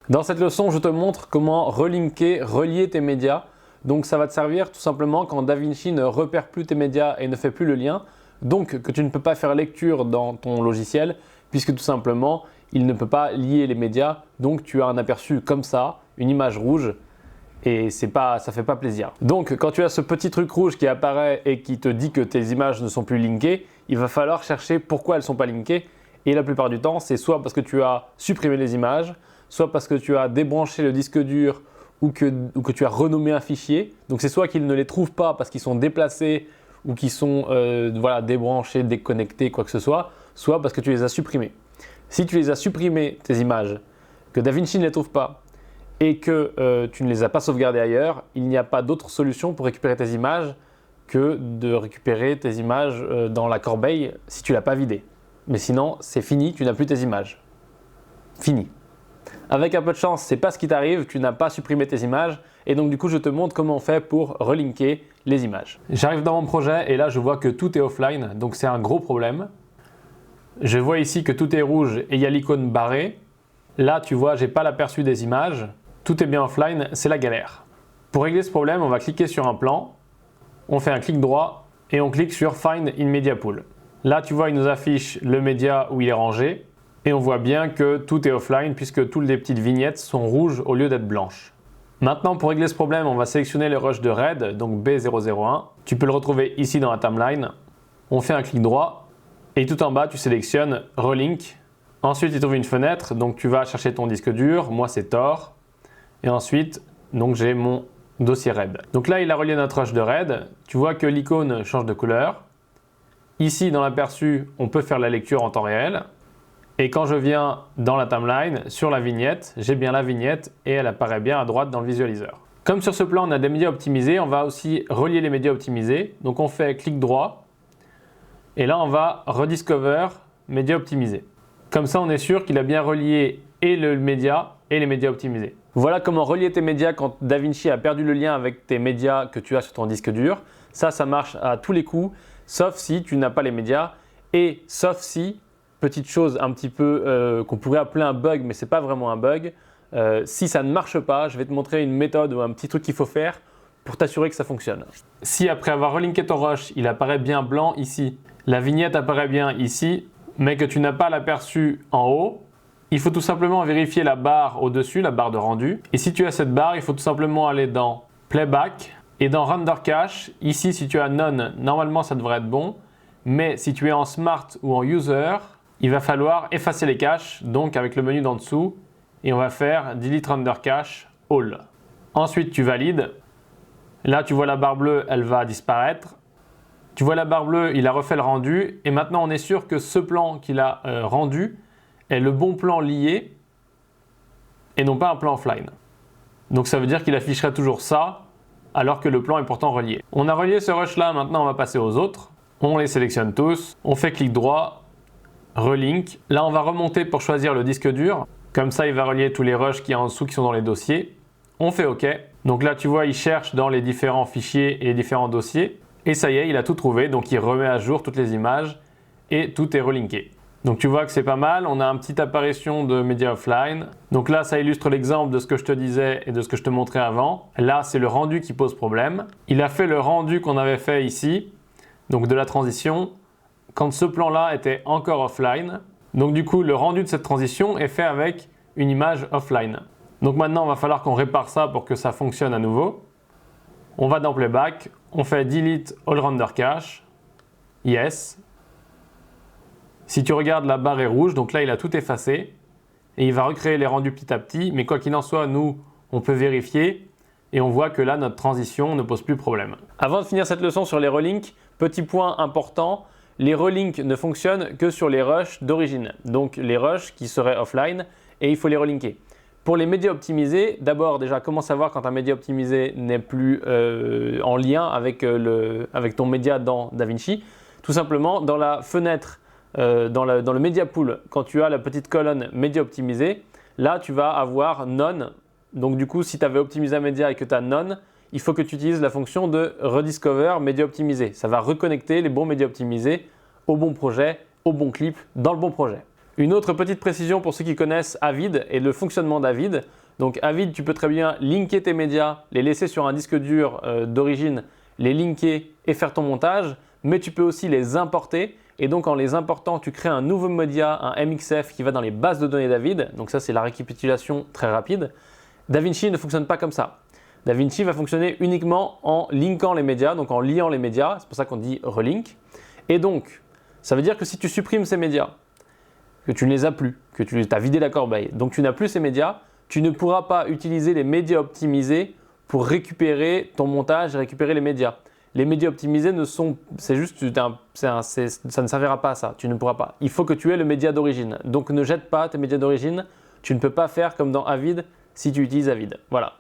Dans cette leçon, je te montre comment relinker, relier tes médias. Donc ça va te servir tout simplement quand DaVinci ne repère plus tes médias et ne fait plus le lien. Donc que tu ne peux pas faire lecture dans ton logiciel puisque tout simplement il ne peut pas lier les médias. Donc tu as un aperçu comme ça, une image rouge et ça ne fait pas plaisir. Donc quand tu as ce petit truc rouge qui apparaît et qui te dit que tes images ne sont plus linkées, il va falloir chercher pourquoi elles ne sont pas linkées. Et la plupart du temps, c'est soit parce que tu as supprimé les images, soit parce que tu as débranché le disque dur ou que tu as renommé un fichier. Donc c'est soit qu'ils ne les trouvent pas parce qu'ils sont déplacés ou qu'ils sont débranchés, déconnectés, quoi que ce soit parce que tu les as supprimés. Si tu les as supprimés, tes images, que DaVinci ne les trouve pas et que tu ne les as pas sauvegardées ailleurs, il n'y a pas d'autre solution pour récupérer tes images que de récupérer tes images dans la corbeille si tu ne l'as pas vidée. Mais sinon, c'est fini, tu n'as plus tes images. Fini. Avec un peu de chance, c'est pas ce qui t'arrive, tu n'as pas supprimé tes images et donc du coup je te montre comment on fait pour relinker les images. J'arrive dans mon projet et là je vois que tout est offline, donc c'est un gros problème. Je vois ici que tout est rouge et il y a l'icône barrée. Là tu vois, j'ai pas l'aperçu des images, tout est bien offline, c'est la galère. Pour régler ce problème, on va cliquer sur un plan, on fait un clic droit et on clique sur Find in Media Pool. Là tu vois, il nous affiche le média où il est rangé. Et on voit bien que tout est offline puisque toutes les petites vignettes sont rouges au lieu d'être blanches. Maintenant, pour régler ce problème, on va sélectionner le rush de RAID, donc B001. Tu peux le retrouver ici dans la timeline. On fait un clic droit et tout en bas, tu sélectionnes Relink. Ensuite, il t'ouvre une fenêtre, donc tu vas chercher ton disque dur. Moi, c'est Tor. Et ensuite, donc j'ai mon dossier RAID. Donc là, il a relié notre rush de RAID. Tu vois que l'icône change de couleur. Ici, dans l'aperçu, on peut faire la lecture en temps réel. Et quand je viens dans la timeline, sur la vignette, j'ai bien la vignette et elle apparaît bien à droite dans le visualiseur. Comme sur ce plan, on a des médias optimisés, on va aussi relier les médias optimisés. Donc on fait clic droit et là on va rediscover médias optimisés. Comme ça, on est sûr qu'il a bien relié et le média et les médias optimisés. Voilà comment relier tes médias quand DaVinci a perdu le lien avec tes médias que tu as sur ton disque dur. Ça marche à tous les coups, sauf si tu n'as pas les médias et sauf si petite chose un petit peu qu'on pourrait appeler un bug, mais ce n'est pas vraiment un bug. Si ça ne marche pas, je vais te montrer une méthode ou un petit truc qu'il faut faire pour t'assurer que ça fonctionne. Si après avoir relinké ton rush, il apparaît bien blanc ici, la vignette apparaît bien ici, mais que tu n'as pas l'aperçu en haut, il faut tout simplement vérifier la barre au-dessus, la barre de rendu. Et si tu as cette barre, il faut tout simplement aller dans Playback et dans Render Cache. Ici, si tu as None, normalement ça devrait être bon. Mais si tu es en Smart ou en User, il va falloir effacer les caches, donc avec le menu d'en dessous, et on va faire Delete Render Cache All. Ensuite, tu valides. Là, tu vois la barre bleue, elle va disparaître. Tu vois la barre bleue, il a refait le rendu, et maintenant on est sûr que ce plan qu'il a rendu est le bon plan lié, et non pas un plan offline. Donc ça veut dire qu'il afficherait toujours ça, alors que le plan est pourtant relié. On a relié ce rush là, maintenant on va passer aux autres. On les sélectionne tous, on fait clic droit, Relink. Là, on va remonter pour choisir le disque dur. Comme ça, il va relier tous les rushs qu'il y a en dessous qui sont dans les dossiers. On fait OK. Donc là, tu vois, il cherche dans les différents fichiers et les différents dossiers. Et ça y est, il a tout trouvé. Donc, il remet à jour toutes les images et tout est relinké. Donc, tu vois que c'est pas mal. On a une petite apparition de médias offline. Donc là, ça illustre l'exemple de ce que je te disais et de ce que je te montrais avant. Là, c'est le rendu qui pose problème. Il a fait le rendu qu'on avait fait ici, donc de la transition, quand ce plan-là était encore offline. Donc du coup, le rendu de cette transition est fait avec une image offline. Donc maintenant, il va falloir qu'on répare ça pour que ça fonctionne à nouveau. On va dans Playback, on fait Delete All Render Cache, Yes. Si tu regardes, la barre est rouge, donc là, il a tout effacé. Et il va recréer les rendus petit à petit, mais quoi qu'il en soit, nous, on peut vérifier. Et on voit que là, notre transition ne pose plus problème. Avant de finir cette leçon sur les relinks, petit point important, les relinks ne fonctionnent que sur les rushs d'origine, donc les rushs qui seraient offline et il faut les relinker. Pour les médias optimisés, d'abord déjà comment savoir quand un média optimisé n'est plus en lien avec ton média dans DaVinci. Tout simplement dans la fenêtre, dans le Media Pool, quand tu as la petite colonne média optimisé, là tu vas avoir None. Donc du coup si tu avais optimisé un média et que tu as None, il faut que tu utilises la fonction de Rediscover média optimisé. Ça va reconnecter les bons médias optimisés au bon projet, au bon clip, dans le bon projet. Une autre petite précision pour ceux qui connaissent Avid et le fonctionnement d'Avid. Donc Avid, tu peux très bien linker tes médias, les laisser sur un disque dur d'origine, les linker et faire ton montage, mais tu peux aussi les importer. Et donc en les important, tu crées un nouveau média, un MXF qui va dans les bases de données d'Avid. Donc ça, c'est la récapitulation très rapide. DaVinci ne fonctionne pas comme ça. DaVinci va fonctionner uniquement en linkant les médias, donc en liant les médias. C'est pour ça qu'on dit relink. Et donc, ça veut dire que si tu supprimes ces médias, que tu ne les as plus, que tu as vidé la corbeille, donc tu n'as plus ces médias, tu ne pourras pas utiliser les médias optimisés pour récupérer ton montage et récupérer les médias. Les médias optimisés c'est juste, ça ne servira pas à ça, tu ne pourras pas. Il faut que tu aies le média d'origine. Donc ne jette pas tes médias d'origine, tu ne peux pas faire comme dans Avid si tu utilises Avid. Voilà.